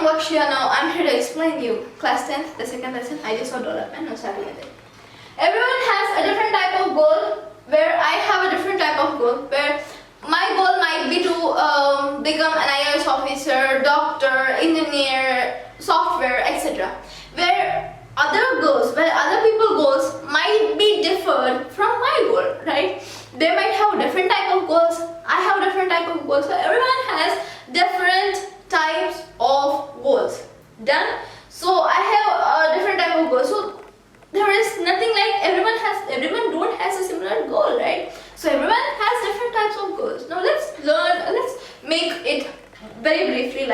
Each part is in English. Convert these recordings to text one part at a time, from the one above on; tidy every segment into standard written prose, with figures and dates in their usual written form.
I'm Lakshya. Now I'm here to explain you class 10th, the second lesson, ideas of development. Now starting with it. Everyone has a different type of goal, where I have a different type of goal, where my goal might be to become an IAS officer, doctor, engineer, software, etc. Where other people's goals might be different from my goal, right? They might have different type of goals. I have different type of goals. So everyone has different types of goals. Done. So I have a different type of goals. So there is nothing like everyone don't has a similar goal, right? So everyone has different types of goals. Now let's make it very briefly.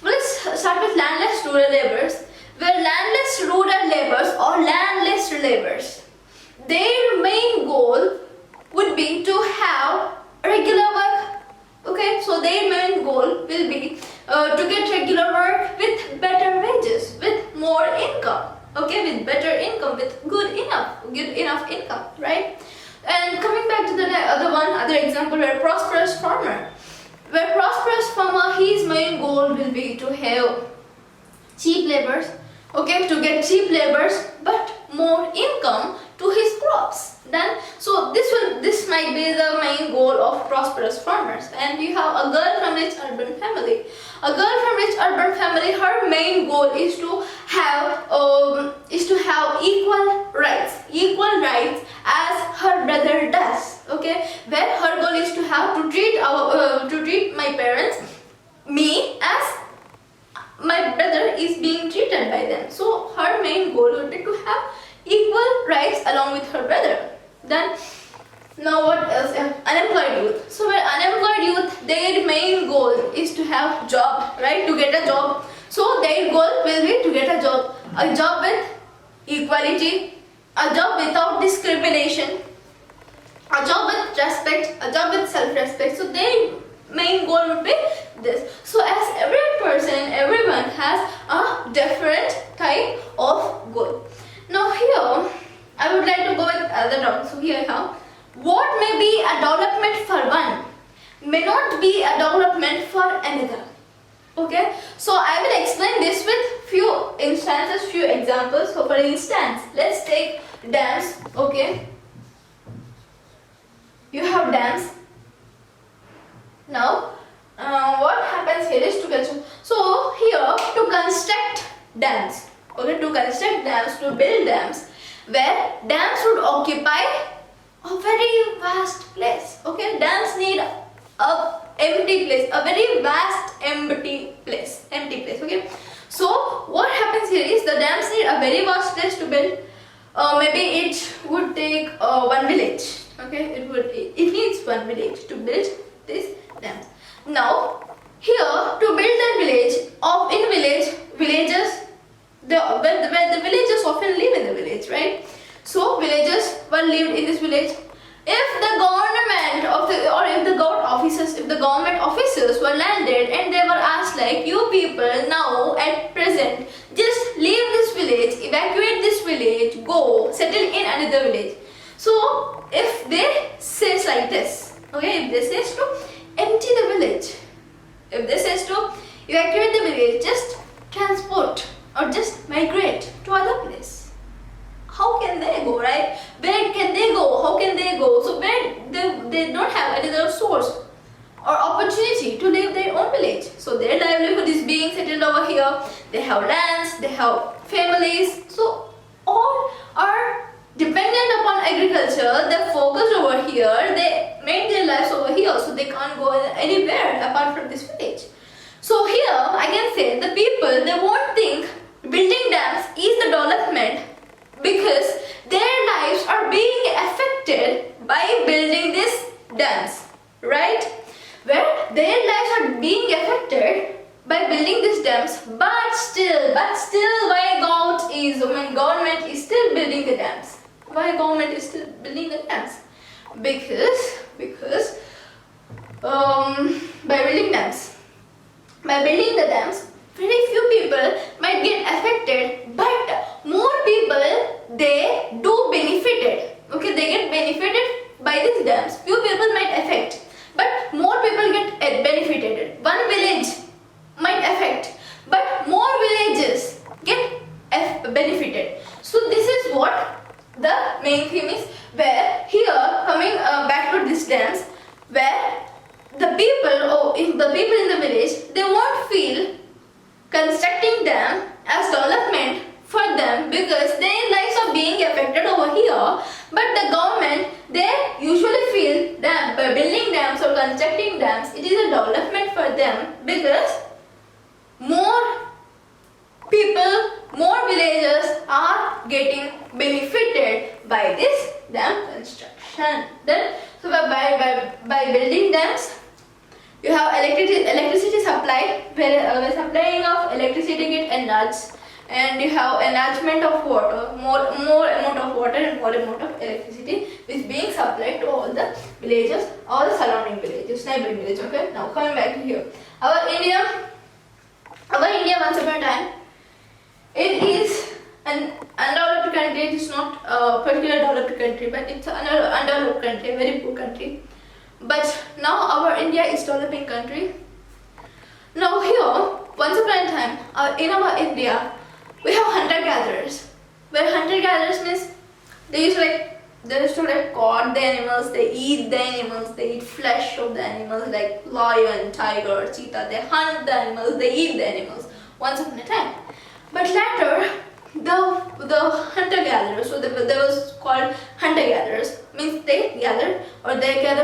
Let's start with landless rural laborers, where landless rural laborers or landless laborers, their main goal would be to have regular work. Okay, so their main goal will be to get regular work with better wages, with more income. Okay, with better income, with good enough income, right? And coming back to the other example, where prosperous farmer, his main goal will be to have cheap laborers. Okay, to get cheap laborers but more income to his crops. Then so this might be the main goal of prosperous farmers. And you have a girl from rich urban family. A girl from rich urban family, her main goal is to have equal rights as her brother does. Okay, where her goal is to treat my parents, me, as my brother is being treated by them. So her main goal would be to have equal rights along with her brother. Then now what else? Unemployed youth. So where unemployed youth, their main goal is to have job, right? To get a job. So their goal will be to get a job with equality, a job without discrimination, a job with respect, a job with self-respect. So their main goal would be this. So as everyone has a different type of goal. Now here I would like to go with other terms. So here I have, what may be a development for one may not be a development for another. Okay, so I will explain this with few instances, few examples. So for instance, let's take dams. Okay, you have dams. Now what happens here is to construct. So here to construct dams, okay, to build dams, where dams would occupy a very vast place. Okay, dams need a empty place, a very vast empty place. Okay, so what happens here is the dams need a very vast place to build. Maybe it would take one village. Okay, it needs one village to build this dams. Now here to build that village, where the villagers often live in the village, right? So villagers were lived in this village. If the government officers were landed and they were asked like, you people now at present just leave this village, evacuate this village, go settle in another village. So if they says like this, okay, if they says to empty the village, if they says to evacuate the village, just transport or just migrate to other place, how can they go, right? Where can they go? How can they go? So where they don't have any other source or opportunity to live their own village. So their livelihood is being settled over here. They have lands, they have families. So all are dependent upon agriculture. They're focused over here. They made their lives over here. So they can't go anywhere apart from this village. So here I can say the people, they won't think building dams is the development, because their lives are being affected by building these dams, right? Where their lives are being affected by building these dams, but still why government is still building the dams? Why government is still building the dams? Because by building the dams, very few people might get affected, but more people, they do benefited. Okay, they get benefited by these dams. Few people might affect, but more people get benefited. One village might affect, if the people in the village, they won't feel constructing them as development for them because their lives are being affected over here. But the government, they usually feel that by building dams or constructing dams, it is a development for them because more people, more villagers are getting benefited by this dam construction. Then, so by building dams, you have electricity supply, where the supplying of electricity get enlarged, and you have enlargement of water, more amount of water and more amount of electricity is being supplied to all the villages, all the surrounding villages, neighboring villages. Okay, now coming back to here, our India once upon a time, it is an undeveloped country. It is not a particularly developed country, but it's an undeveloped country, a very poor country. But now our India is developing country. Now here, once upon a time, in our India, we have hunter-gatherers. Where hunter-gatherers means they used to guard the animals, they eat the animals, they eat flesh of the animals like lion, tiger, cheetah. They hunt the animals, they eat the animals. Once upon a time. But later, the hunter-gatherers, so there was called hunter-gatherers, means they gather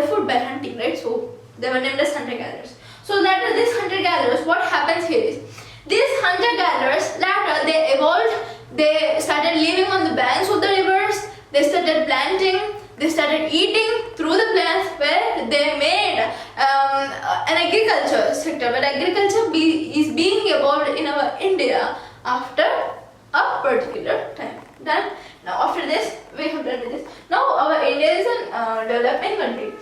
food by hunting, right? So they were named as hunter-gatherers. So later these hunter-gatherers, what happens here is, these hunter-gatherers later they evolved, they started living on the banks of the rivers, they started planting, they started eating through the plants, where they made an agriculture sector, where agriculture is being evolved in our India after a particular time. Done. Now after this, we have done with this. Now our India is a developing country.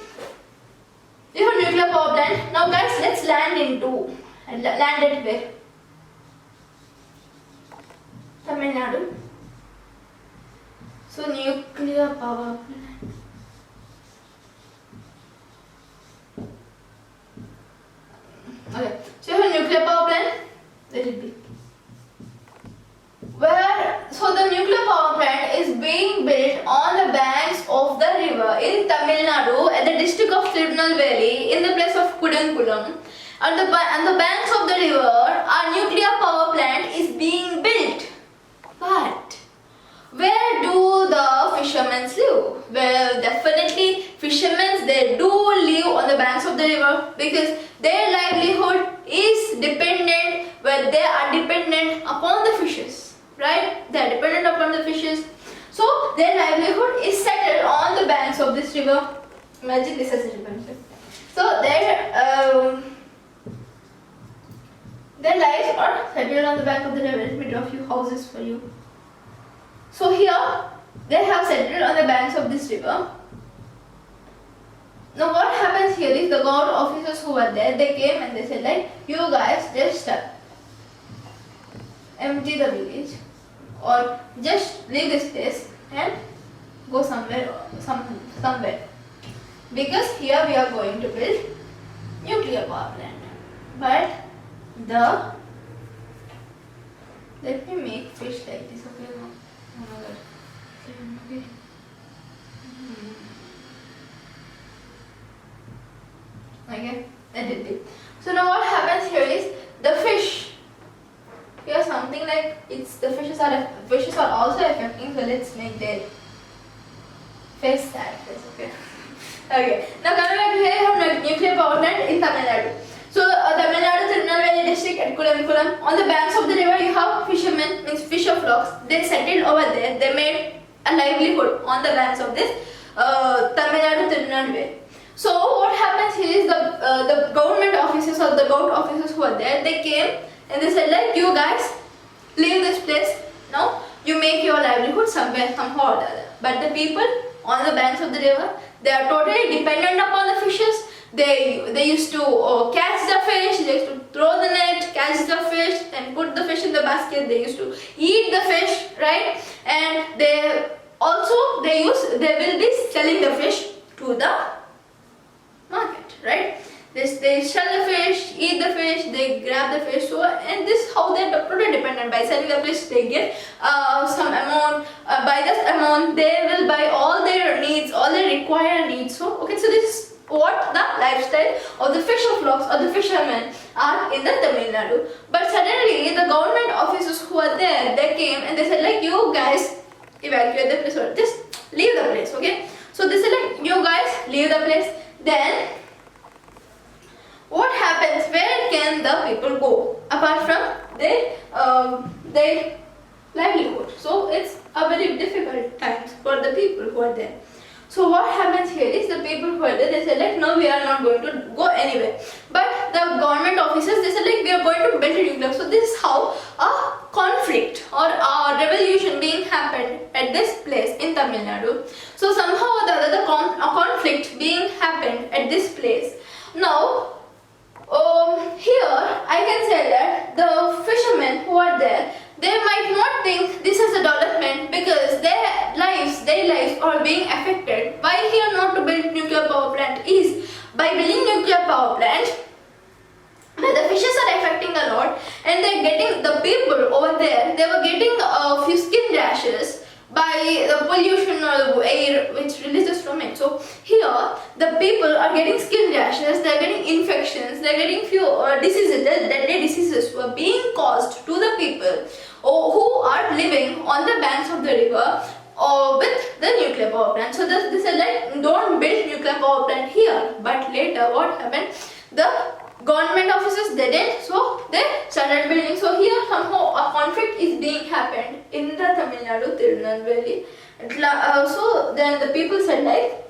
We have nuclear power plant. Now guys, let's land it where? Tamil Nadu. So nuclear power plant. Okay. So you have nuclear power plant. Let it be. So the nuclear power plant is being built on the banks of the river in Tamil Nadu at the district of Tirunelveli in the place of Kudankulam. On the banks of the river, our nuclear power plant is being built. But where do the fishermen live? Well, definitely fishermen, they do live on the banks of the river because their livelihood is dependent, where they are dependent upon the fishes. Right? They are dependent upon the fishes. So their livelihood is settled on the banks of this river. Imagine this as a river. So their lives are settled on the bank of the river. Let me draw a few houses for you. So here they have settled on the banks of this river. Now what happens here is the government officers who were there, they came and they said like, you guys just empty the village or just leave this place and go somewhere because here we are going to build nuclear power plant. But let me make fish like this. Okay, no. Okay. Okay, let it be. So now what happens here is the fish. Here something like the fishes are also affecting. So let's make their face that face. Okay. Okay. Now coming back to here, we have nuclear power plant in Tamil Nadu. So Tamil Nadu, Tirunelveli district at Kudankulam. On the banks of the river, you have fishermen, means fisher flocks. They settled over there. They made a livelihood on the banks of this Tamil Nadu, Tirunelveli. So what happens here is the government officers or the government officers who are there, they came and they said like, you guys leave this place. Now you make your livelihood somewhere, somehow or the other. But the people on the banks of the river, they are totally dependent upon the fishes. They used to catch the fish, they used to throw the net, catch the fish and put the fish in the basket. They used to eat the fish, right? And they will be selling the fish to the market, right? They sell the fish, eat the fish, they grab the fish. So, and this is how they are totally dependent. By selling the fish, they get some amount. By this amount, they will buy all their needs, all their required needs. So, okay, so this is what the lifestyle of the fisher flocks or the fishermen are in the Tamil Nadu. But suddenly the government officers who are there, they came and they said like, you guys evacuate the place or just leave the place, okay? So they said like, you guys leave the place. Then what happens? Where can the people go apart from their livelihood? So it's a very difficult time for the people who are there. So what happens here is the people who are there, they said like, no, we are not going to go anywhere. But the government officers, they said like, we are going to build a nuclear. So this is how a conflict or a revolution being happened at this place in Tamil Nadu. So somehow or the other, a conflict being happened at this place. Now, here I can say that the fishermen who are there, they might not think this is a development because their lives are being affected. Why here not to build nuclear power plant is by building nuclear power plant, the fishes are affecting a lot and they're getting the people over there, they were getting a few skin rashes by the pollution or the air which releases from it. So here the people are getting skin rashes, they're getting infections, they're getting few diseases, deadly diseases were being caused to the people who are living on the banks of the river with the nuclear power plant. So they said like, don't build nuclear power plant here. But later what happened? The government officers didn't, so they started building. So here somehow a conflict is being happened in the Tamil Nadu, Tirunelveli. So then the people said like,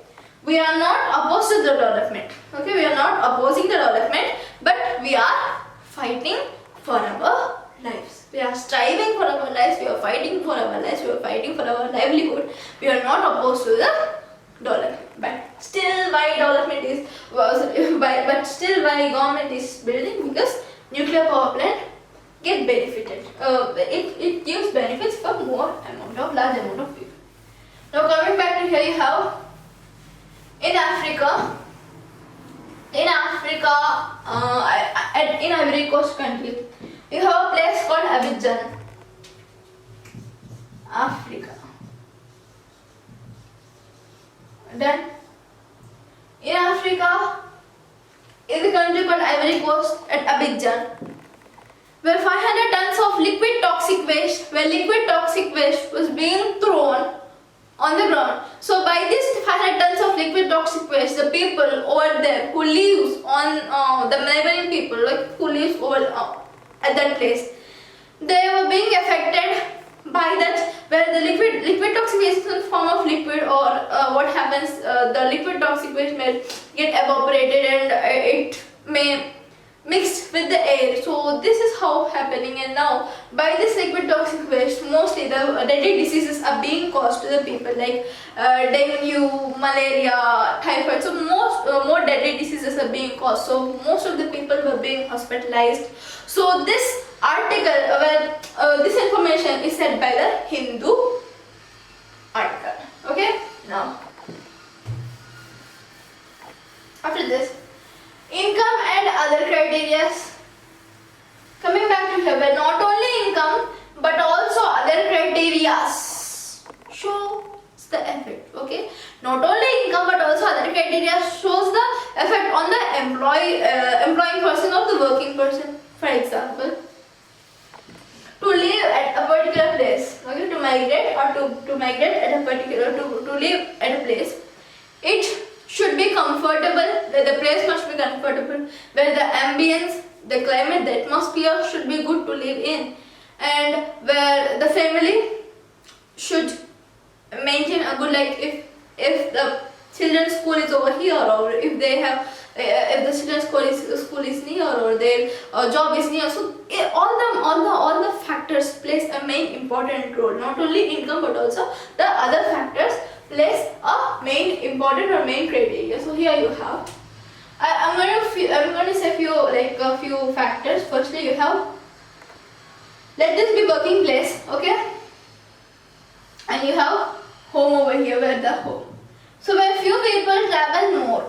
we are not opposed to the development. Okay, we are not opposing the development, but we are fighting for our lives. We are striving for our lives, we are fighting for our lives, we are fighting for our livelihood. We are not opposed to the development. But still why development is, but still why government is building? Because nuclear power plant get benefited. It gives benefits for large amount of people. Now coming back to here, you have in Africa, in Ivory Coast country, you have a place called Abidjan, Africa. Then in Africa, in the country called Ivory Coast at Abidjan, where 500 tons of liquid toxic waste was being thrown on the ground. So by this 500 tons of liquid toxic waste, the people over there who lives on the neighboring people, like who lives over at that place, they were being affected by that, where the liquid toxic waste is in form of liquid, or what happens, the liquid toxic waste may get evaporated and it may mixed with the air. So this is how happening, and now by this liquid toxic waste, mostly the deadly diseases are being caused to the people, like dengue, malaria, typhoid. So more deadly diseases are being caused. So most of the people were being hospitalized. So this article, this information is said by the Hindu article. Okay, now after this, income and other criteria. Coming back to here, where not only income but also other criteria shows the effect. Okay, not only income but also other criteria shows the effect on the employing person or the working person. For example, to live at a particular place, okay, to migrate or to migrate at a particular to live at a place, it should be comfortable, where the place must be comfortable, where the ambience, the climate, the atmosphere should be good to live in, and where the family should maintain a good, like if the children's school is over here, or if they have if the children's school is near, or their job is near. So all the factors plays a main important role. Not only income but also the other factors plays a main important or main criteria. So here you have, I'm going to say a few factors. Firstly, you have, let this be working place, okay, and you have home over here, where the home. So where few people travel more,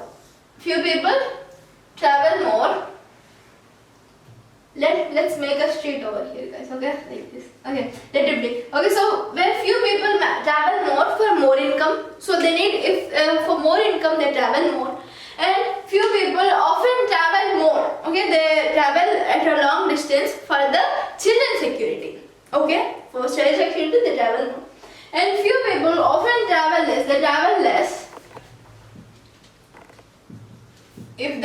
let's make a street over here, guys, okay, like this, okay, let it be, okay. So where few people travel more for more income, so they need, if for more income they travel more, And few people often travel more. Okay, they travel at a long distance for the children security. Okay, for child security they travel more. And few people often travel less. They travel less if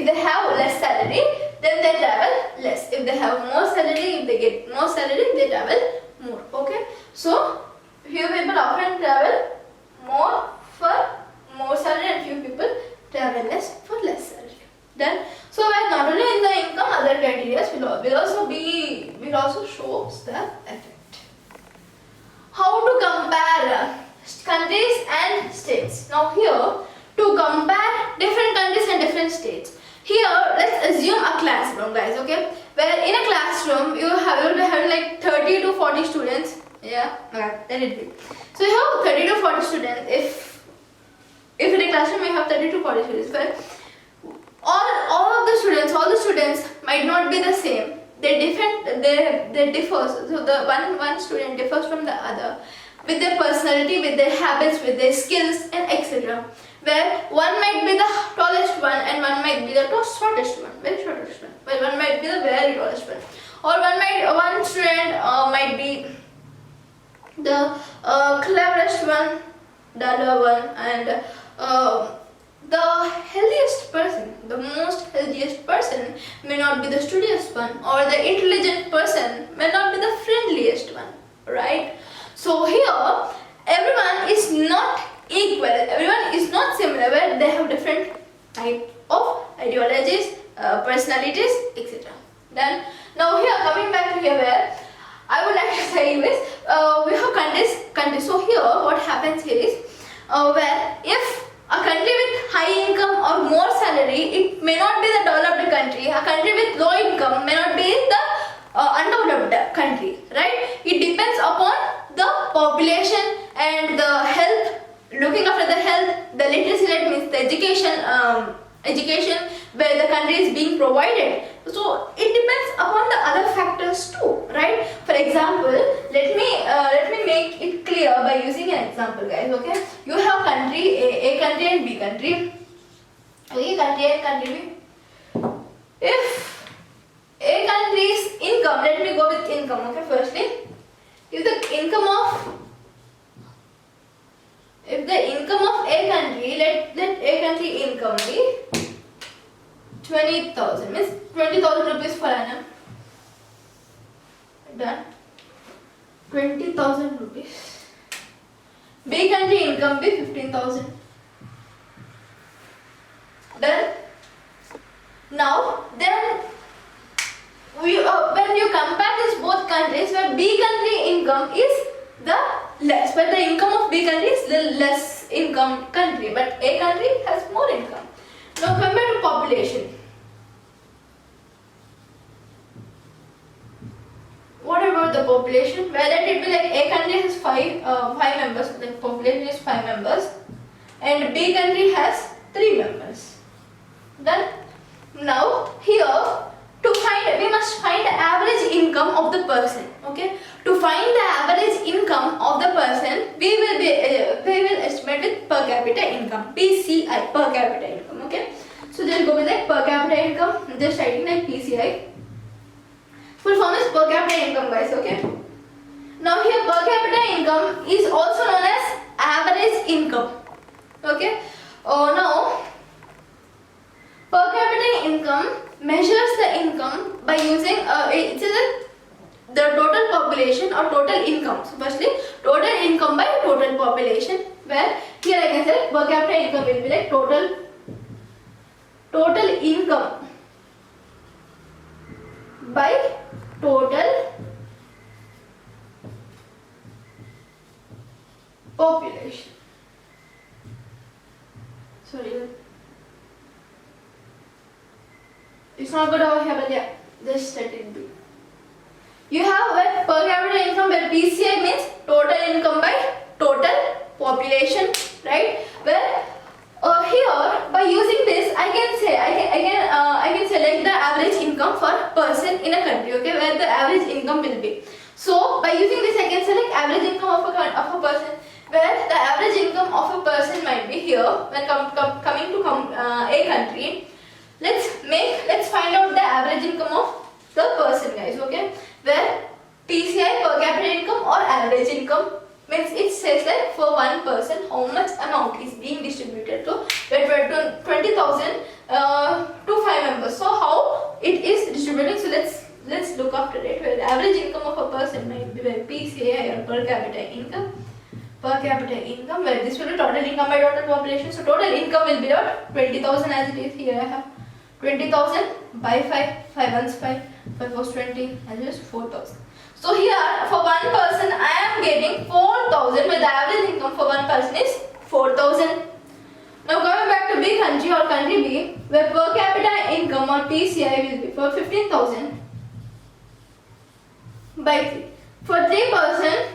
they have less salary, then they travel less. If they have more salary, if they get more salary, they travel more. Okay, so few people often travel more for more salary, and few people travel less for less salary. Then, so not only in the income, other criteria will also shows the effect. How to compare countries and states? Now here, to compare different countries and different states. Here, let's assume a classroom, guys. Okay, where in a classroom you will be having like 30 to 40 students. Yeah, okay, let it be. So you have 30 to 40 students. If in a classroom you have 30 to 40 students, but all the students might not be the same. They differ. So the one student differs from the other with their personality, with their habits, with their skills, and etc. Where one might be the tallest one and one might be the shortest one, very shortest one. Well, one might be the very tallest one, or one student might be the cleverest one, the other one, and the healthiest person, the most healthiest person may not be the studious one, or the intelligent person may not be the friendliest one, right? So here, everyone is not equal, everyone is not similar, where they have different type of ideologies, personalities, etc. Then, now here, coming back to here, where I would like to say is, we have countries. So here, what happens here is, where if a country with high income or more salary, it may not be the developed country. A country with low income may not be the undeveloped country, right? It depends upon the population and the health, looking after the health, the literacy rate means the education where the country is being provided. So it depends upon the other factors too, right? For example, let me make it clear by using an example, guys. Okay, you have country A country and B country. Okay, country A and country B. If A country's income, let me go with income. Okay, firstly, if the income of A country, let A country income be 20,000, means 20,000 rupees per annum. Done. 20,000 rupees. B country income be 15,000. Done. Now, then when you compare these both countries, where B country income is the less, but the income of B country is the less income country, but A country has more income. Now compare to population. What about the population? Where let it be like A country has five members, the population is 5 members, and B country has 3 members. Then now here, we must find the average income of the person. Okay, to find the average income of the person, we will estimate with per capita income, PCI, per capita income. Okay, so just go with like per capita income, just writing like PCI. Full form is per capita income, guys. Okay, now here per capita income is also known as average income. Okay, now per capita income measures the income by using the total population or total income. So firstly, total income by total population, where here I can say per capita income will be like total income by total population. Sorry, it's not good over here, but yeah, just let it be. You have where per capita income, where PCI means total income by total population, right? Where here by using this, I can select the average income for person in a country. Okay, where the average income will be. So by using this, I can select average income of a person. where the average income of a person might be here when coming to a country. Let's find out the average income of the person, guys. Okay, where PCI, per capita income, or average income, means it says that for one person how much amount is being distributed to 20,000 to 5 members. So how it is distributing? So let's look after it. Where the average income of a person might be by PCI, or per capita income. Per capita income, where this will be total income by total population. So total income will be what? 20,000 as it is here. I have 20,000 by 5, 5 ones 5, 5 was 20, as it is 4,000. So here for one person I am getting 4,000, where the average income for one person is 4,000. Now coming back to B country or country B, where per capita income or PCI will be for 15,000 by 3. For 3 person,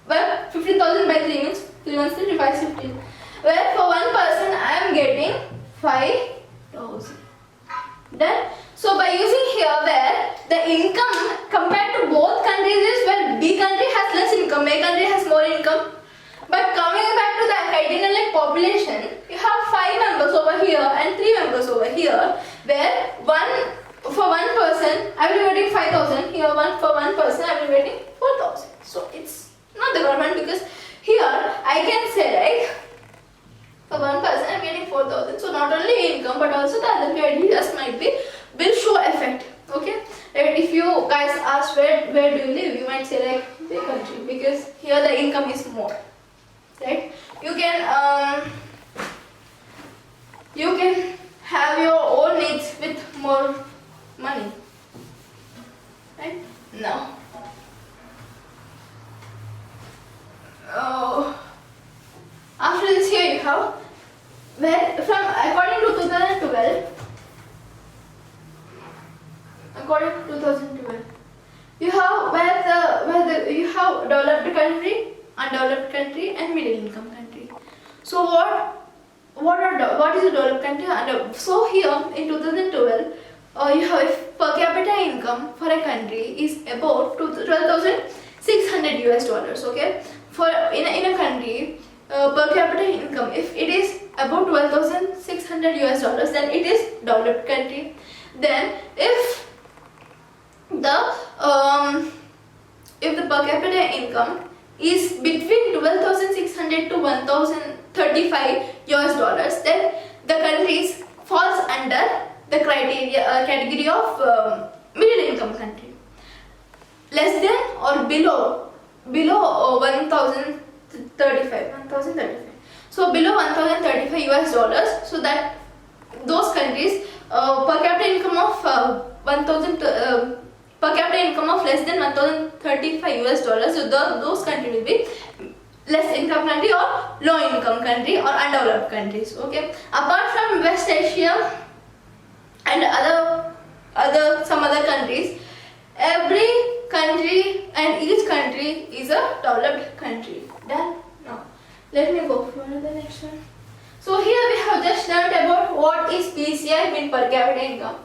well, 15,000 by 3 means 3 ones 3, 5 is 15. Where for one person I am getting 5,000. Done. So by using here, where the income compared to both countries is, where B country has less income, A country has more income. But coming back to the criteria like population, you have 5 members over here and 3 members over here, where for one person I will be getting 5,000. Here for one person I will be getting 4,000. So it's not the government, because here I can say like for one person I am getting 4,000. So not only income but also the other criteria might be will show effect. Okay. Right? If you guys ask where do you live, you might say like the country, because here the income is more. Right? You can have your own needs with more money. Right? Now. After this, here you have, where according to 2012, you have you have developed country, undeveloped country, and middle income country. So what is a developed country? So here in 2012, you have per capita income for a country is about $12,600 US. Okay, for in a country, per capita income, if it is about $12,600 US, then it is developed country. Then if the per capita income is between 12,600 to 1,035 US, then the country falls under the category of middle income country. Less than or below 1,035. So below 1,035 US, so that those countries per capita income of per capita income of less than 1,035 US, so those countries will be less income country or low income country or undeveloped countries. Okay. Apart from West Asia and some other countries, every country and each country is a developed country. Done? Now, let me go for the next one. So here we have just learned about what is PCI, mean per capita income.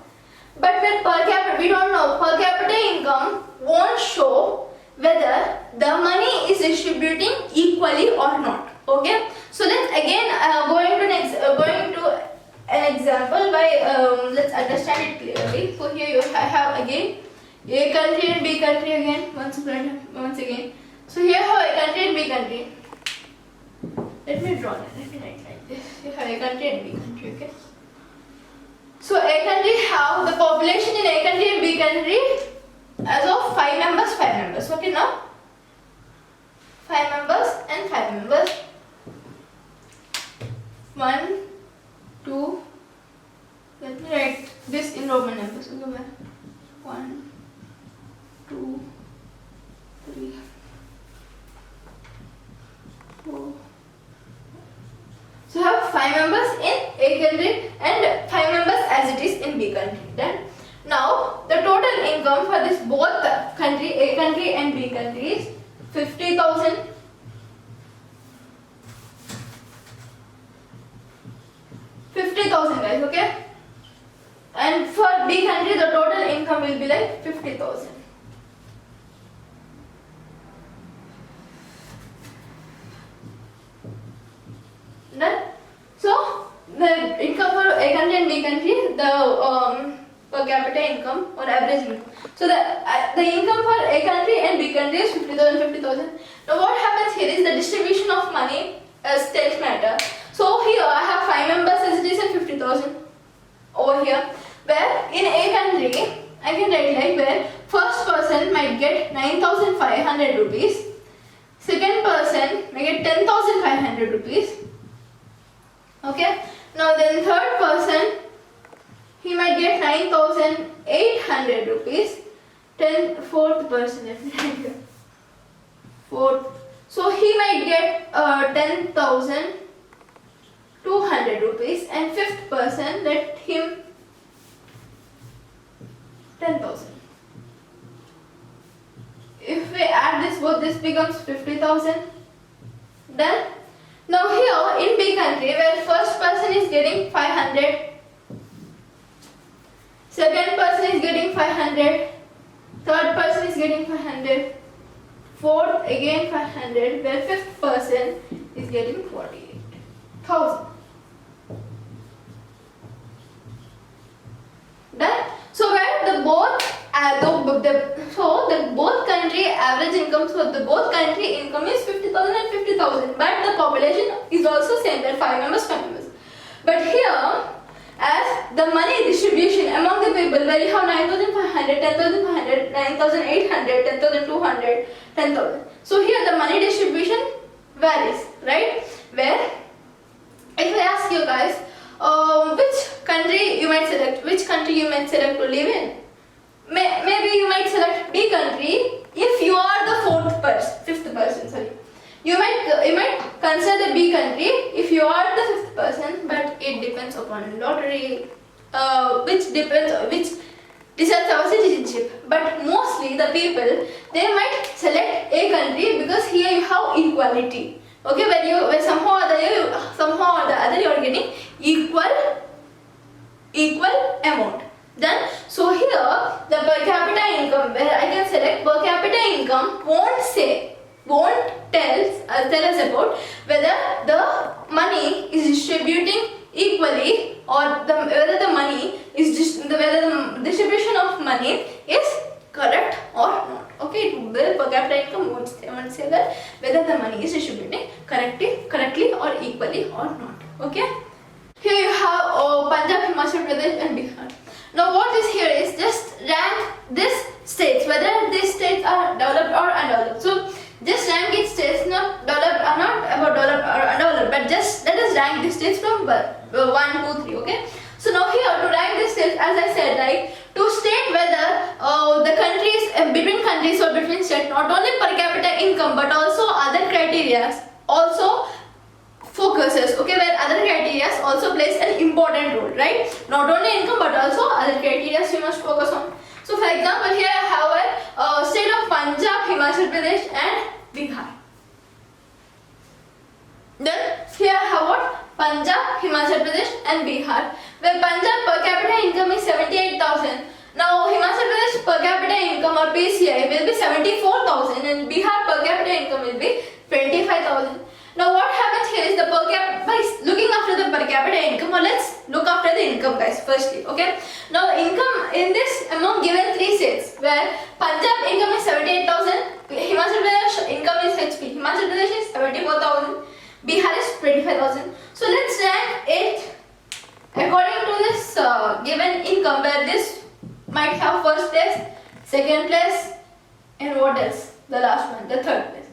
But with per capita, we don't know. Per capita income won't show whether the money is distributing equally or not. Okay. So let's again going to an example by let's understand it clearly. So here you have again A country and B country again once again. So here have A country and B country. Let me write like this. You have A country and B country. Okay. So A country have the population in A country and B country as of 5 members. Okay, now 5 members and 5 members. 1, 2. Let me write this in Roman numbers. Okay, 1, 2, 3, 4. So have 5 members in A country and 5 members as it is in B country. Then now the total income for this both country, A country and B country, is 50,000. 50,000 guys, okay? And for B country the total income will be like 50,000. the per capita income or average income. So the income for A country and B country is 50,000, 50,000. Now what happens here is the distribution of money states matter. So here I have 5 members as it is and 50,000 over here. Where in A country I can write like where first person might get 9,500 rupees, second person may get 10,500 rupees. Okay. Now then third person, he might get 9,800 rupees. Fourth person, fourth. So he might get 10,200 rupees, and fifth person, let him 10,000. If we add this both, this becomes 50,000. Done. Now here in B country, where first person is getting 500, second person is getting 500, third person is getting 500, fourth again 500, where fifth person is getting 48,000. Done. So where the both both country average income, so the both country income is 50,000 and 50,000, but the population is also same, there 5 members, 5 members. But here, as the money distribution among the people, where you have 9,500, 10,500, 9,800, 10,200, 10,000. So here the money distribution varies, right? Where if I ask you guys, which country you might select to live in? Maybe you might select B country if you are the fifth person. Sorry, you might consider B country if you are the fifth person, but it depends upon lottery, which decides our citizenship. But mostly the people, they might select A country because here you have equality. Okay, where somehow or the other you are getting equal amount. Then so here the per capita income, where I can select per capita income, won't tell us about whether the money is distributing equally or whether the distribution of money is correct or not. Okay, the per capita income won't say that whether the money is distributing correctly or equally or not. Okay. Here you have Punjab, Himachal Pradesh and Bihar. Now what is here is just rank these states, whether these states are developed or undeveloped. So just rank each states, not developed or not about developed or undeveloped, but just let us rank these states from 1, 2, 3. Okay. So now here to rank these states, as I said, right, to state whether the countries between countries or between states, not only per capita income but also other criteria also focuses, okay, where other criteria also plays an important role, right? Not only income but also other criteria you must focus on. So for example, here I have a state of Punjab, Himachal Pradesh and Bihar. Then here I have what? Punjab, Himachal Pradesh and Bihar, where Punjab per capita income is 78,000. Now Himachal Pradesh per capita income or PCI will be 74,000 and Bihar per capita income will be 25,000. Now what happens here is the by looking after the per capita income, or let's look after the income guys firstly, okay. Now income in this among given 3 states, where Punjab income is 78,000, Himachal Pradesh income is HP, Himachal Pradesh is 74,000, Bihar is 25,000. So let's rank it according to this given income, where this might have first place, second place and what else? The last one, the third place.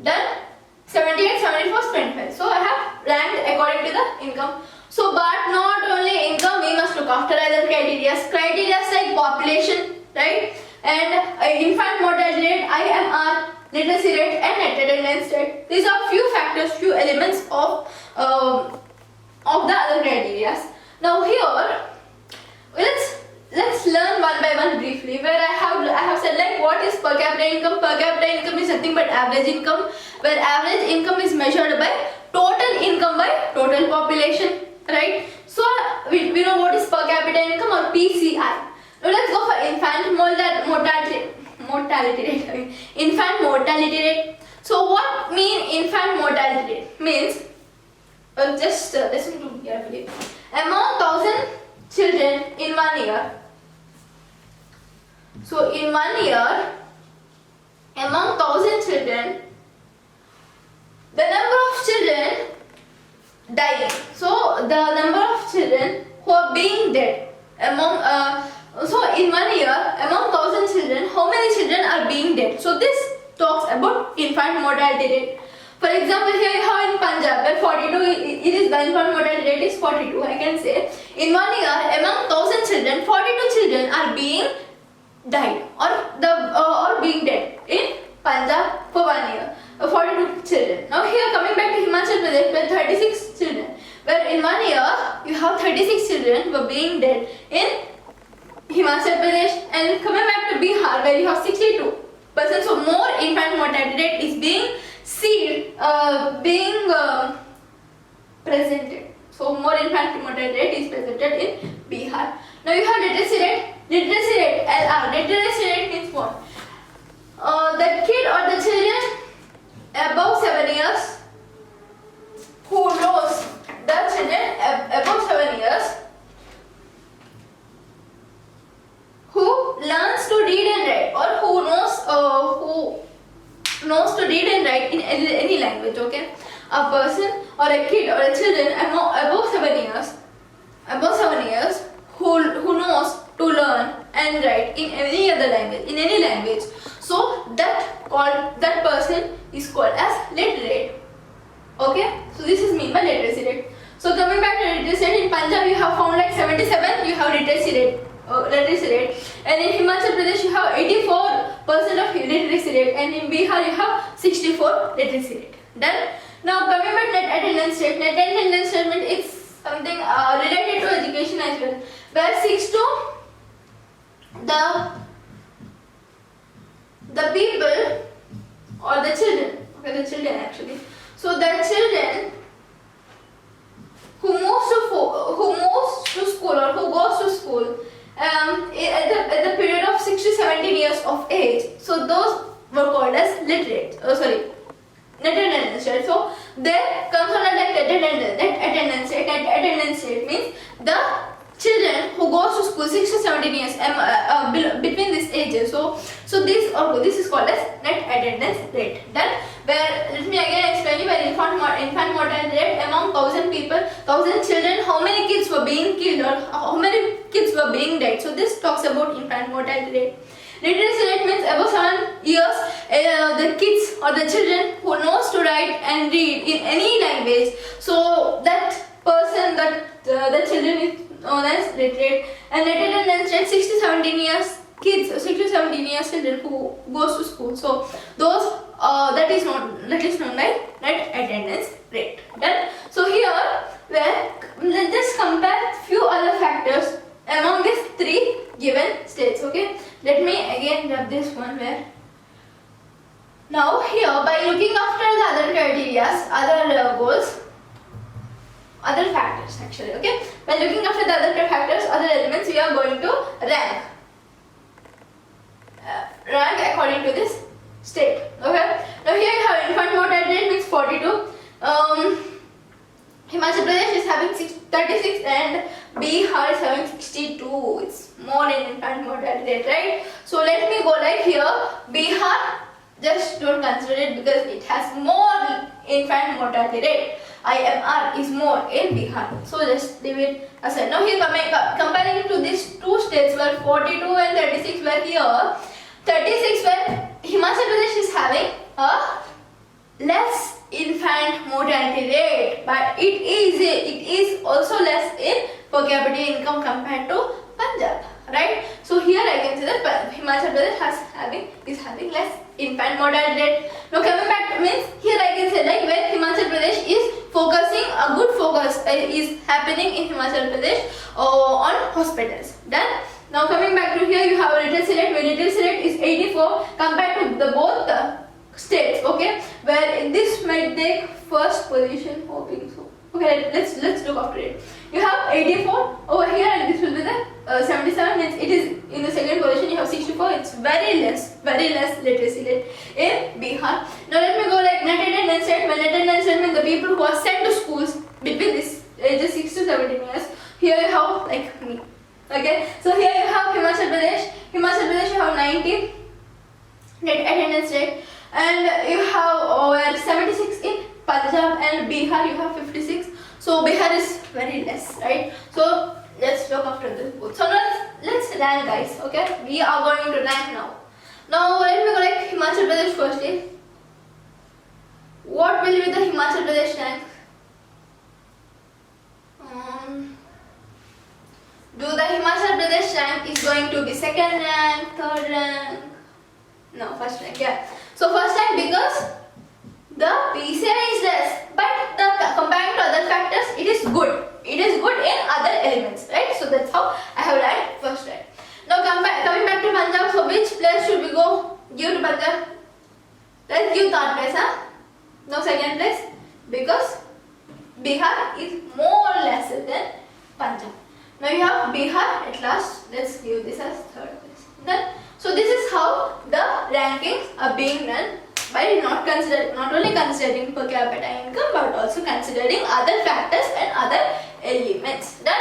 Done? 78, 74, 25. So I have ranked according to the income. So but not only income, we must look after other criteria like population, right? And infant mortality rate, IMR, literacy rate and net attendance rate. These are few factors, few elements of the other criteria. Now here, let's learn one by one briefly, where I have said like what is per capita income. Per capita income is nothing but average income, where average income is measured by total income by total population, right? So we know what is per capita income or PCI. Now let's go for infant mortality rate. Infant mortality rate. So what mean infant mortality rate? Means just listen to me carefully. Among 1,000 children in 1 year. So in 1 year, among 1,000 children, the number of children dying. So the number of children who are being dead among so in 1 year, among 1,000 children, how many children are being dead? So this talks about infant mortality rate. For example, here you have in Punjab where 42, it is the infant mortality rate is 42. I can say in 1 year, among 1,000 children, 42 children are being died or being dead in Punjab for 1 year. 42 children. Now here coming back to Himachal Pradesh where 36 children, where in 1 year you have 36 children were being dead in Himachal Pradesh, and coming back to Bihar where you have 62%. So more infant mortality rate is being seen, presented. So more infant mortality rate is presented in Bihar. Now you have literacy rate. Literacy rate, LR. Literacy rate means what? The kid or the children above 7 years who knows, the children above 7 years who learns to read and write, or who knows to read and write in any language. Okay, a person or a kid or a children above 7 years who knows to learn and write in any other language, so that person is called as literate. Okay, so this is mean by literacy rate. So coming back to literacy rate, in Punjab you have found like 77, you have literacy rate, and in Himachal Pradesh you have 84% of literacy rate, and in Bihar you have 64 literacy rate. Done. Now coming back to net attendance rate. Net attendance rate is something related to education as well, where 6 to the people or the children, okay, the children actually. So the children who moves to school or who goes to school at the period of 6 to 17 years of age, so those were called as literate. Net attendance rate. So there comes on a net attendance rate. Net attendance rate means the children who goes to school 6 to 17 years between these ages. So this is called as net attendance rate. Then where, let me again explain you, where infant mortality rate among 1,000 people, 1,000 children, how many kids were being killed or how many kids were being dead. So this talks about infant mortality rate. Literacy rate means above 7 years, the kids or the children who knows to write and read in any language. So that person, the children is known as literate. And net attendance rate 6 to 17 years kids, 6 to 17 years children who goes to school. So those that is known by net attendance rate. Done. So here where let's just compare few other factors among these 3 given states. Okay, let me again grab this one where now here by looking after the other criteria, other goals, other factors actually. Okay, by looking after the other factors, other elements, we are going to rank according to this state. Okay, now here you have infant mortality rate means 42. Himachal Pradesh is having 36 and Bihar is having 62. It's more in infant mortality rate, right? So let me go like here. Bihar, just don't consider it because it has more infant mortality rate. IMR is more in Bihar. So just leave it aside. Now here comparing to these 2 states where 42 and 36 were here. 36 where Himachal Pradesh is having a less infant mortality rate, but it is also less in per capita income compared to Punjab, right? So here I can say that Himachal Pradesh is having less infant mortality rate. Now coming back means here I can say like where Himachal Pradesh is focusing, a good focus is happening in Himachal Pradesh on hospitals. Then now coming back to here you have a literacy rate, where literacy rate is 84 compared to both states. Okay, where this might take first position, hoping so. Okay, let's look after it. You have 84 over here and this will be the 77, means it is in the second position. You have 64. It's very less literacy rate in Bihar. Now let me go like net attendance rate. When net attendance rate means the people who are sent to schools between this ages 6 to 17 years. Here you have like me. Okay, so here you have Himachal Pradesh. Himachal Pradesh you have 90 attendance rate, and you have over 76 in Punjab, and Bihar you have 56. So Bihar is very less, right? So let's look after this both. So let's rank, guys. Okay, we are going to rank now. Now let me collect Himachal Pradesh firstly. What will be the Himachal Pradesh rank? Do the Himachal Pradesh rank is going to be second rank, third rank? No, first rank, yeah. So first rank because the PCI is less, but comparing to other factors, it is good. It is good in other elements, right? So that's how I have ranked first rank. Now coming back to Punjab, so which place should we go? Give to Punjab. Let's give third place, huh? No second place, because Bihar is more or less than Punjab. Now you have Bihar at last. Let's give this as third place. Then, so this is how the rankings are being done by not only considering per capita income, but also considering other factors and other elements. Then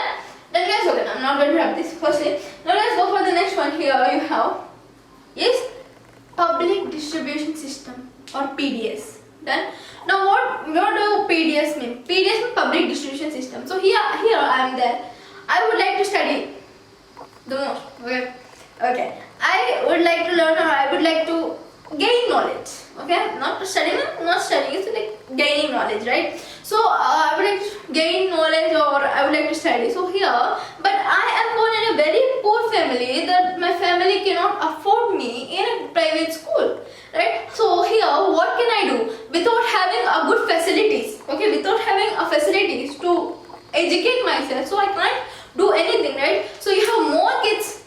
guys, okay, I'm not going to wrap this firstly. Now let's go for the next one. Here you have is public distribution system or PDS. Then now what do PDS mean? PDS means public distribution system. So here I am there. I would like to study the most. Okay. I would like to learn, or I would like to gain knowledge. Okay, not studying, it's like gaining knowledge, right? So I would like to gain knowledge, or I would like to study. So here, but I am born in a very poor family that my family cannot afford me in a private school, right? So here, what can I do without having a good facilities? Okay, without having a facilities to educate myself, so I can't do anything, right? So you have more kids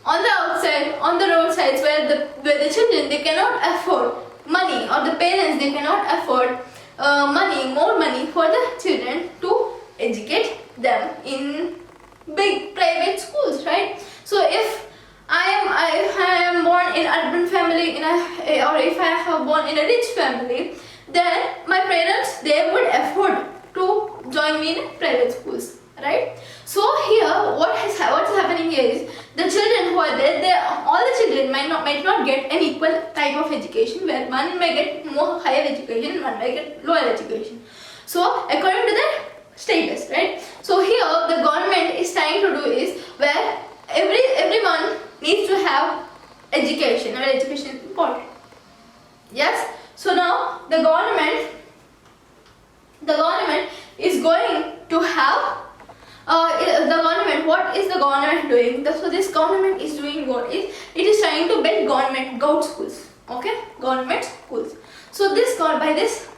on the outside, on the roadsides, where the children, they cannot afford money, or the parents, they cannot afford more money for the children to educate them in big private schools, right? So if I am born in urban family, or if I have born in a rich family, then my parents, they would afford to join me in private schools, right? So here, what's happening here is the children who are there, all the children might not get an equal type of education, where one may get more higher education, one may get lower education. So according to their status, right? So here, the government is trying to do is where everyone needs to have education, or education is important. Yes. So now the government is going to have. What is the government doing? So this government is doing what is, it is trying to build government schools. Okay, government schools. So by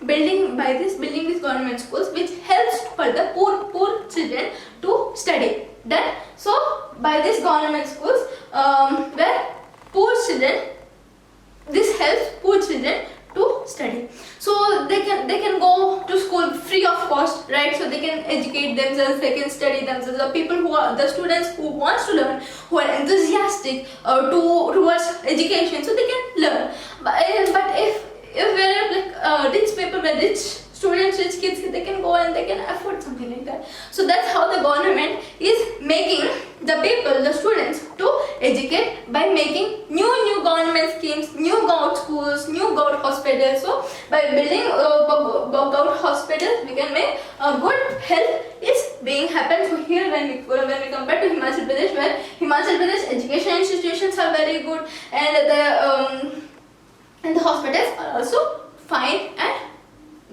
building these government schools, which helps for the poor children to study. Then, so by these government schools, where poor children, this helps poor children to study. So they can go to school free of cost, right? So they can educate themselves, they can study themselves. The students who wants to learn, who are enthusiastic towards education, so they can learn. But if we're like rich people, rich students, rich kids, they can go and they can afford something like that. So that's how the government is making the students to educate by making new government schemes, new government schools, new government hospitals. So by building government hospitals, we can make a good health is being happen. So here when we compare to Himachal Pradesh, where Himachal Pradesh education institutions are very good, and the hospitals are also fine and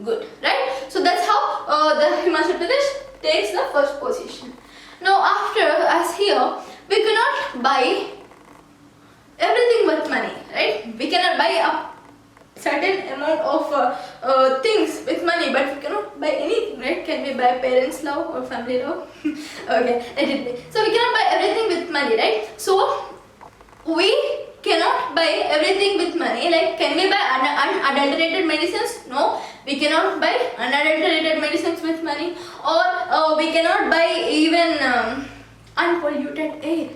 good, right? So that's how the Himachal Pradesh takes the first position. Now after us here, we cannot buy everything with money, right? We cannot buy a certain amount of things with money, but we cannot buy anything, right? Can we buy parents' love or family love? Okay, let it be. So we cannot buy everything with money, right? So we cannot buy everything with money. Like, can we buy unadulterated medicines? No, we cannot buy unadulterated medicines with money. Or we cannot buy even unpolluted air,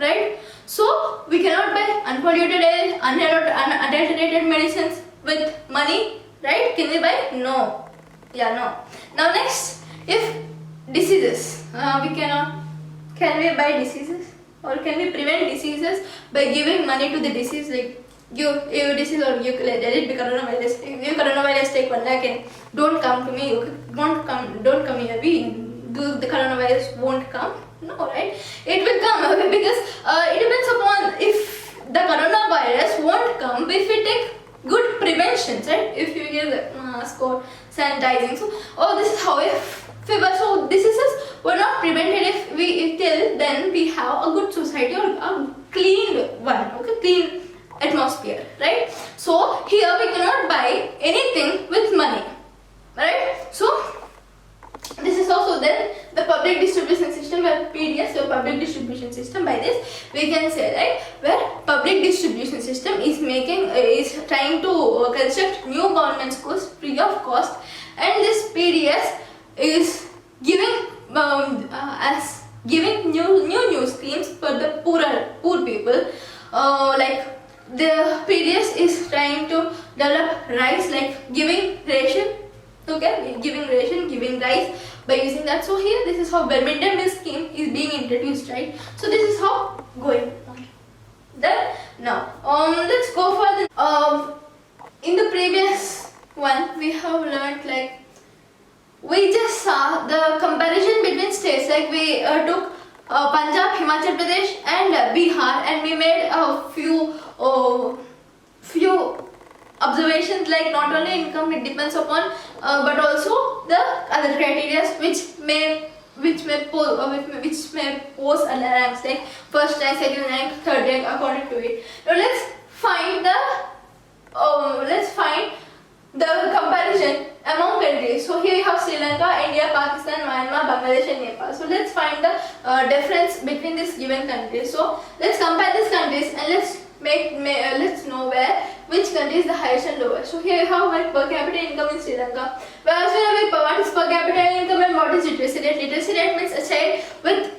right? So we cannot buy unpolluted air, unadulterated medicines with money, right? Can we buy? No. Yeah, no. Now next, if diseases, we cannot can we buy diseases? Or can we prevent diseases by giving money to the disease? Like, you disease, or you let it be coronavirus. If you coronavirus, take 1 lakh and don't come to me. Don't come here. The coronavirus won't come. No, right? It will come because it depends upon if the coronavirus won't come if we take good preventions, right? If you use a mask or sanitizing. So, this is how if fever. So diseases were not prevented if we till then we have a good society or a clean one, okay, clean atmosphere, right? So here we cannot buy anything with money, right? So this is also then the public distribution system, where PDS or public distribution system, by this we can say, right, where public distribution system is trying to construct new government schools free of cost, and this PDS is giving new schemes for the poor people, like the PDS is trying to develop rice, like giving ration, okay, giving rice by using that. So here this is how midday meal scheme is being introduced, right? So this is how going on. Then now let's go for the in the previous one we have learned, like we just saw the comparison between states, like we took Punjab, Himachal Pradesh and Bihar, and we made a few observations, like not only income it depends upon, but also the other criteria which may pose a ranks, like first rank, second rank, third rank according to it. Now let's find the comparison among countries. So here you have Sri Lanka, India, Pakistan, Myanmar, Bangladesh and Nepal. So let's find the difference between these given countries. So let's compare these countries and let's know which country is the highest and lowest. So here you have my per capita income in Sri Lanka. Whereas what is per capita income and what is literacy rate? Literacy rate means a child with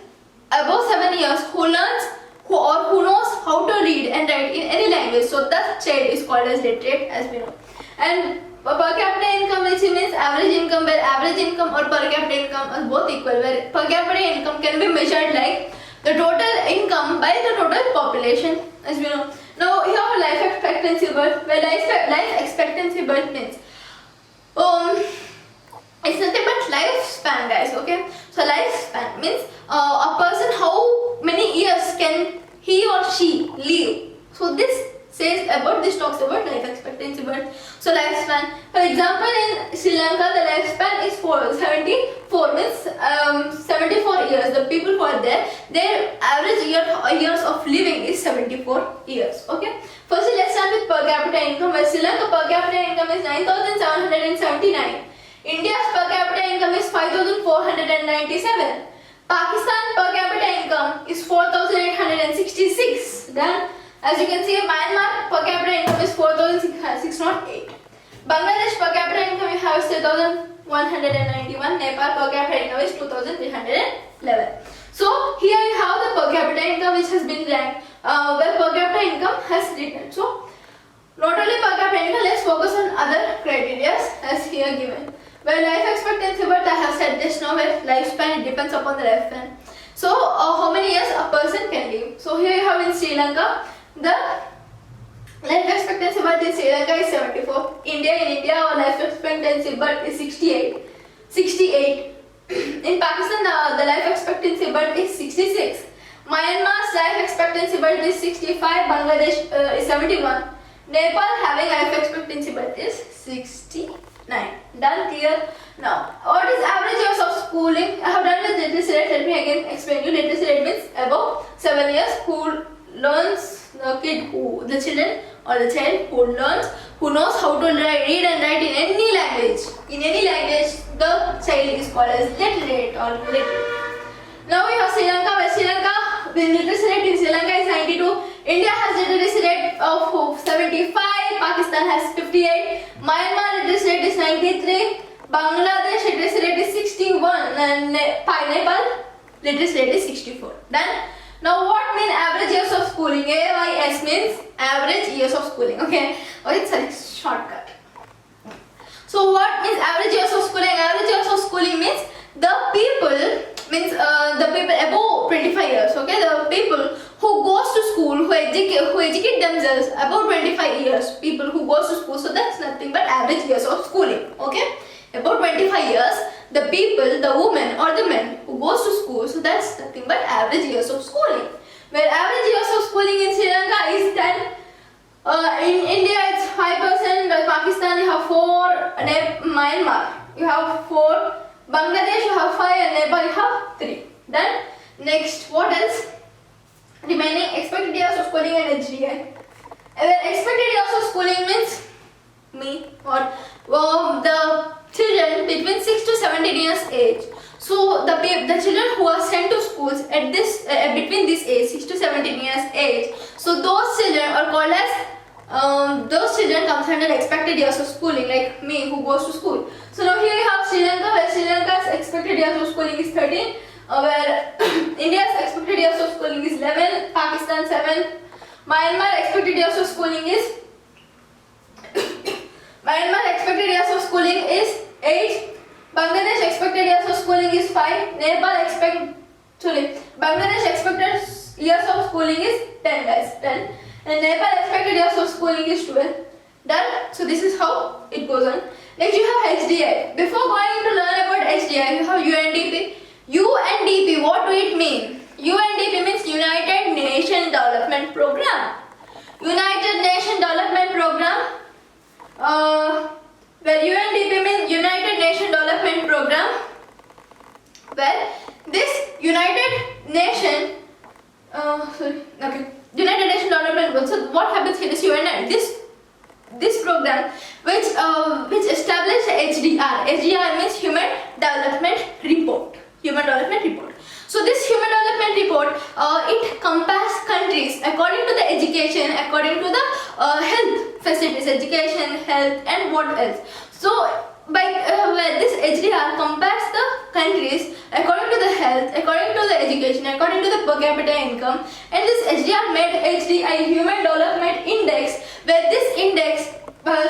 above 7 years who knows how to read and write in any language. So that child is called as literate, as we know. And per capita income, which means average income, where average income or per capita income are both equal, where per capita income can be measured like the total income by the total population, as we know. Now here our life expectancy birth, where life expectancy birth means it's nothing but lifespan, guys, okay? So lifespan means a person how many years can he or she live. So this talks about life expectancy birth. So lifespan, for example, in Sri Lanka the lifespan is 74, means 74 years. The people who are there, their average years of living is 74 years, okay? Firstly, let's start with per capita income, where Sri Lanka per capita income is 9,779. India's per capita income is 5,497. Pakistan per capita income is 4,866. Then, as you can see, Myanmar per capita income is 4,608. Bangladesh per capita income we have 3,191. Nepal per capita income is 2,311. So here you have the per capita income which has been ranked, where per capita income has written. So not only per capita income, let's focus on other criteria as here given. Where life expectancy, but I have said this now, where lifespan, it depends upon the lifespan. So how many years a person can live. So here you have in Sri Lanka, the life expectancy birth in Sri Lanka is 74. In India our life expectancy birth is 68. In Pakistan the life expectancy birth is 66. Myanmar's life expectancy birth is 65. Bangladesh is 71. Nepal having life expectancy birth is 69. Done, clear? Now, what is average years of schooling? I have done with literacy rate. Let me again explain you. Literacy rate means above 7 years, who learns, the children or the child who knows how to read and write in any language. In any language, the child is called as literate or literate. Now we have Sri Lanka, where Sri Lanka, the literacy rate in Sri Lanka is 92. India has literacy rate of 75. Pakistan has 58. Myanmar literacy rate is 93. Bangladesh literacy rate is 61. And Nepal literacy rate is 64. Done. Now what mean average years of schooling? AYS means average years of schooling. Okay. Oh, it's a shortcut. So what means average years of schooling? Average years of schooling means the people above 25 themselves about 25 years, people who goes to school, so that's nothing but average years of schooling, okay? About 25 years, the people, the women or the men who goes to school, so that's nothing but average years of schooling. Where average years of schooling in Sri Lanka is 10, in India it's 5%, Pakistan you have 4, Myanmar you have 4, Bangladesh you have 5 and Nepal you have 3. Then next, what else? Remaining expected years of schooling and HDI. Expected years of schooling means me or the children between 6 to 17 years age. So the children who are sent to schools at this between this age, 6 to 17 years age, so those children are called as those children comes under expected years of schooling, like me who goes to school. So now here you have Sri Lanka, where Sri Lanka's expected years of schooling is 13, where India's expected years of schooling is 11, Pakistan 7, Myanmar expected years of schooling is Myanmar expected years of schooling is 8, Bangladesh expected years of schooling is 5, Bangladesh expected years of schooling is 10 guys, 10, and Nepal expected years of schooling is 12. Done? So this is how it goes on. Next you have HDI. Before going to learn about HDI, you have UNDP. UNDP, what do it mean? UNDP means United Nations Development Program. United Nations Development Program, where UNDP means United Nations Development Program, where this United Nation United Nations Development Program. So what happens here is this program which established HDR. HDR means Human Development Report. Human Development Report. So this Human Development Report, it compares countries according to the education, according to the health facilities, education, health, and what else. So by this HDR compares the countries according to the health, according to the education, according to the per capita income, and this HDR made HDI Human Development Index, where this index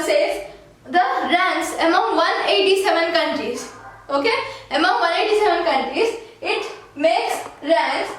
says the ranks among 187 countries. Okay, among 187 countries, it makes ranks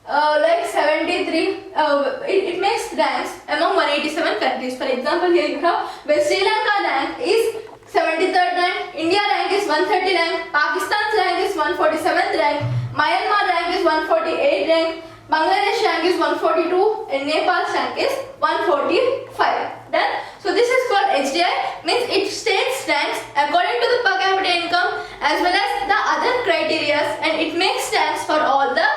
like 73. It makes ranks among 187 countries. For example, here you have where Sri Lanka rank is 73rd rank, India rank is 130 rank, Pakistan's rank is 147th rank, Myanmar rank is 148 rank, Bangladesh rank is 142, and Nepal's rank is 145. Done? So this is called HDI, means it states ranks according to the per capita income as well as the other criteria, and it makes ranks for all the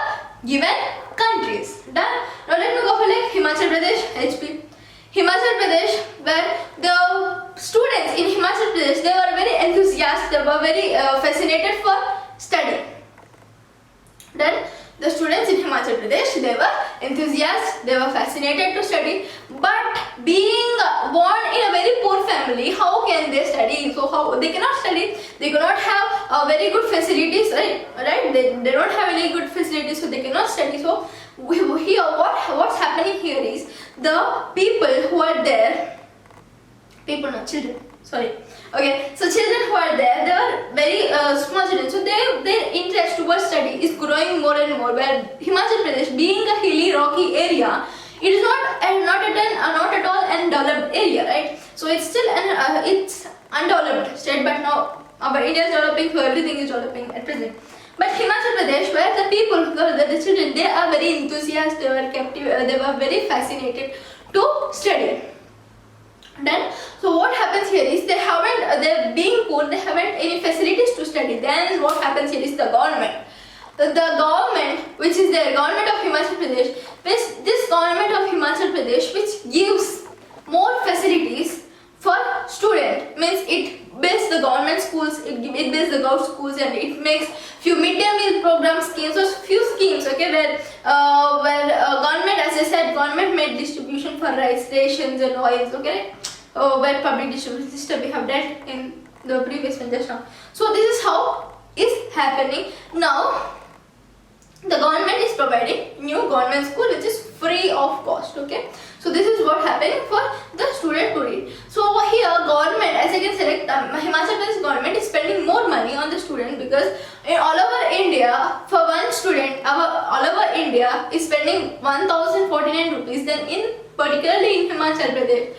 given countries. Done? Now let me go for like Himachal Pradesh, HP. Himachal Pradesh, where the students in Himachal Pradesh, they were very enthusiastic, they were very fascinated for study. Then the students in Himachal Pradesh, they were enthusiastic, they were fascinated to study, but being born in a very poor family, how can they study? So how they cannot study, they cannot have very good facilities, right? They don't have any good facilities, so they cannot study. So here what's happening here is the people who are there, children, sorry. Okay, so children who are there, they are very small children, so their interest towards study is growing more and more. Where Himachal Pradesh, being a hilly, rocky area, it is not at all an developed area, right? So it's still it's undeveloped state, but now our India is developing, so everything is developing at present. But Himachal Pradesh, where the people, the children, they are very enthusiastic, they were captive, they were very fascinated to study. Then, so what happens here is they're being poor, they haven't any facilities to study. Then what happens here is the government. The government, which is the government of Himachal Pradesh, this government of Himachal Pradesh, which gives more facilities for student, means it builds the government schools, it builds the government schools, and it makes few midday meal program schemes, or few schemes, okay, where government, as I said, government made distribution for rice, rations and oils, okay, where public distribution system we have done in the previous one just now. So this is how is happening now. The government is providing new government school which is free of cost, okay. So this is what happening for the student to read. So over here government, as I can select, Himachal Pradesh government is spending more money on the student, because in all over India, for one student, all over India is spending 1049 rupees. Then in particularly in Himachal Pradesh,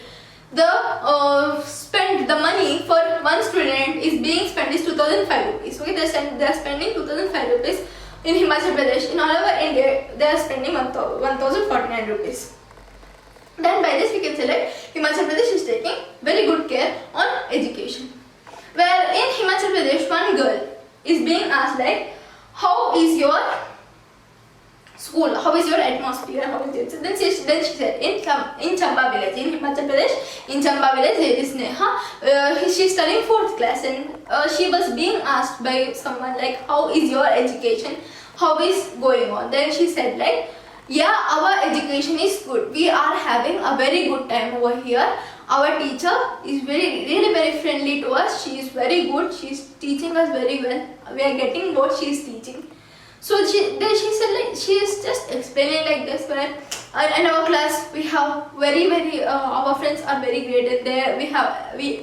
the money for one student is being spent is 2005 rupees. Okay, they are spending 2005 rupees in Himachal Pradesh. In all over India, they are spending 1049 rupees. Then by this we can select Himachal Pradesh is taking very good care on education. Where in Himachal Pradesh, one girl is being asked like, how is your school, how is your atmosphere, how is it? So then she said, in Chamba village, in Himachal Pradesh, in Chamba village there is Neha, she is studying 4th class, and she was being asked by someone like, how is your education, how is going on? Then she said like, yeah, our education is good. We are having a very good time over here. Our teacher is really very friendly to us. She is very good. She is teaching us very well. We are getting what she is teaching. So she said like, she is just explaining like this, where in our class we have very our friends are very great, and there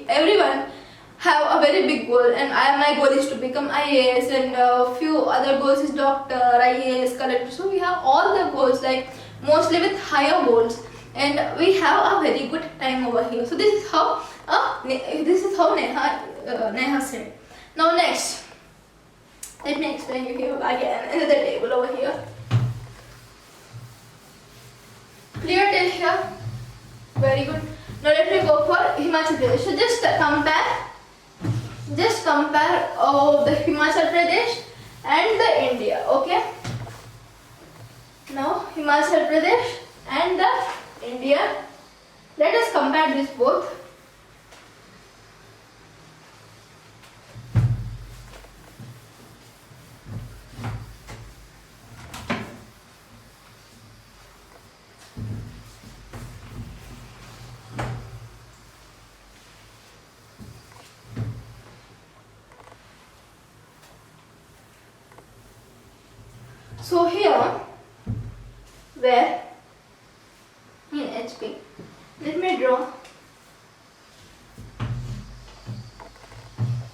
everyone have a very big goal, and my goal is to become IAS, and a few other goals is doctor, IAS, collector. So we have all the goals, like mostly with higher goals, and we have a very good time over here. So this is how Neha said. Now next, let me explain you here again another table over here. Clear till here? Very good. Now let me go for Himachal Pradesh. So just compare the Himachal Pradesh and the India. Okay. Now Himachal Pradesh and the India. Let us compare this both. So here, where in HP, let me draw.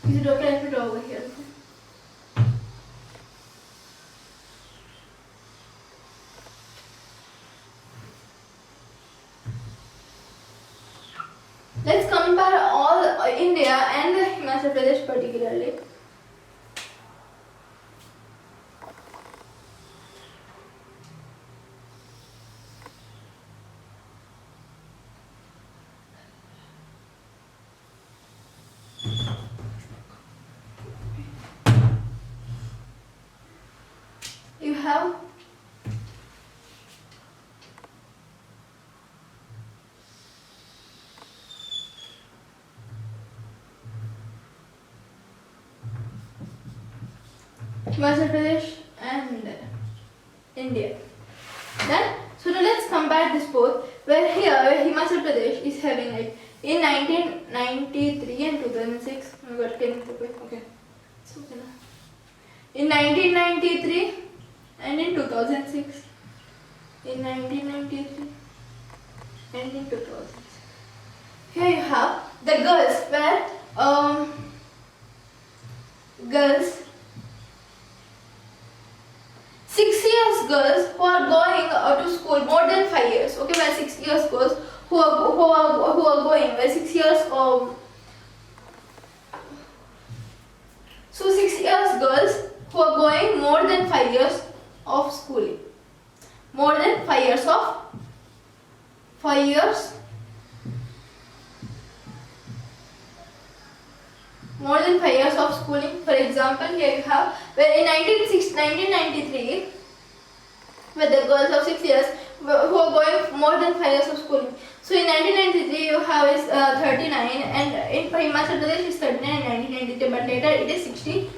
Is it okay? Let me draw over here. Let's compare all India and the Himachal Pradesh particularly. You have Himachal Pradesh and India. Then, so now let's compare this both. Where Himachal Pradesh is having like in 1993 and 2006. Oh my God, can you okay? It's okay now. In 1993 and in 2006. In 1993 and in 2006. Here you have the girls, where girls 6 years girls who are going to school more than 5 years. Okay, where 6 years girls who are going where 6 years so 6 years girls who are going more than 5 years of schooling. More than 5 years of 5 years. More than 5 years of schooling. For example, here you have where in 1993, where the girls of 6 years who are going more than 5 years of schooling. So in 1993 you have is 39, and in Himachal Pradesh is 39 in 1993, but later it is 60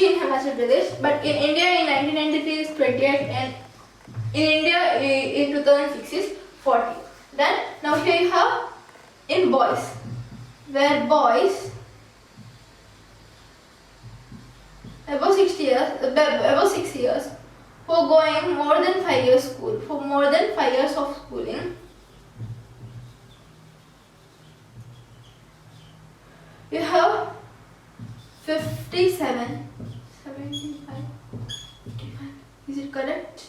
in Himachal Pradesh. But in India in 1993 is 28, and in India in 2006 is 40. Then now here you have in boys, where boys above 6 years who are going more than 5 years school, for more than 5 years of schooling, You have 57, 75, 55. Is it correct?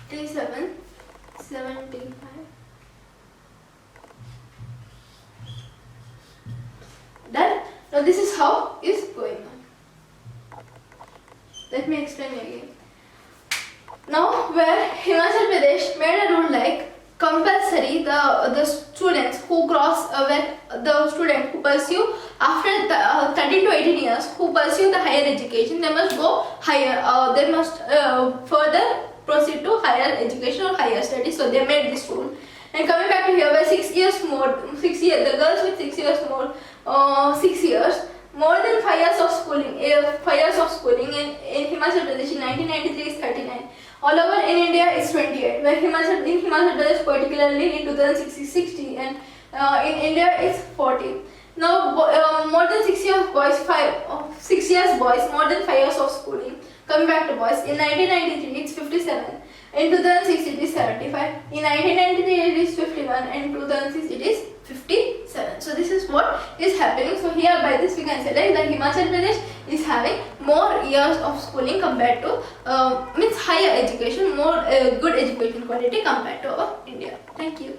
57, 75. Done. Now this is how is going on. Let me explain again. Now where Himachal Pradesh made a rule like compulsory the students who cross when the student who pursue after the 13 to 18 years who pursue the higher education, they must go higher, they must further proceed to higher education or higher studies. So they made this rule. And coming back to here, where 6 years more, 6 years, the girls with 6 years more, 6 years, more than 5 years of schooling, 5 years of schooling in Himachal Pradesh in 1993 is 39. All over in India it's 28. Where in Himachal Pradesh particularly in 2060 60 and in India it's 40. Now more than 6 years boys, 6 years boys, more than 5 years of schooling. Coming back to boys, in 1993 it's 57. In 2006 it is 75. In 1993 it is 51 and in 2006 it is 57. So this is what is happening. So here by this we can say that Himachal Pradesh is having more years of schooling compared to means higher education, more good education quality compared to our India. Thank you.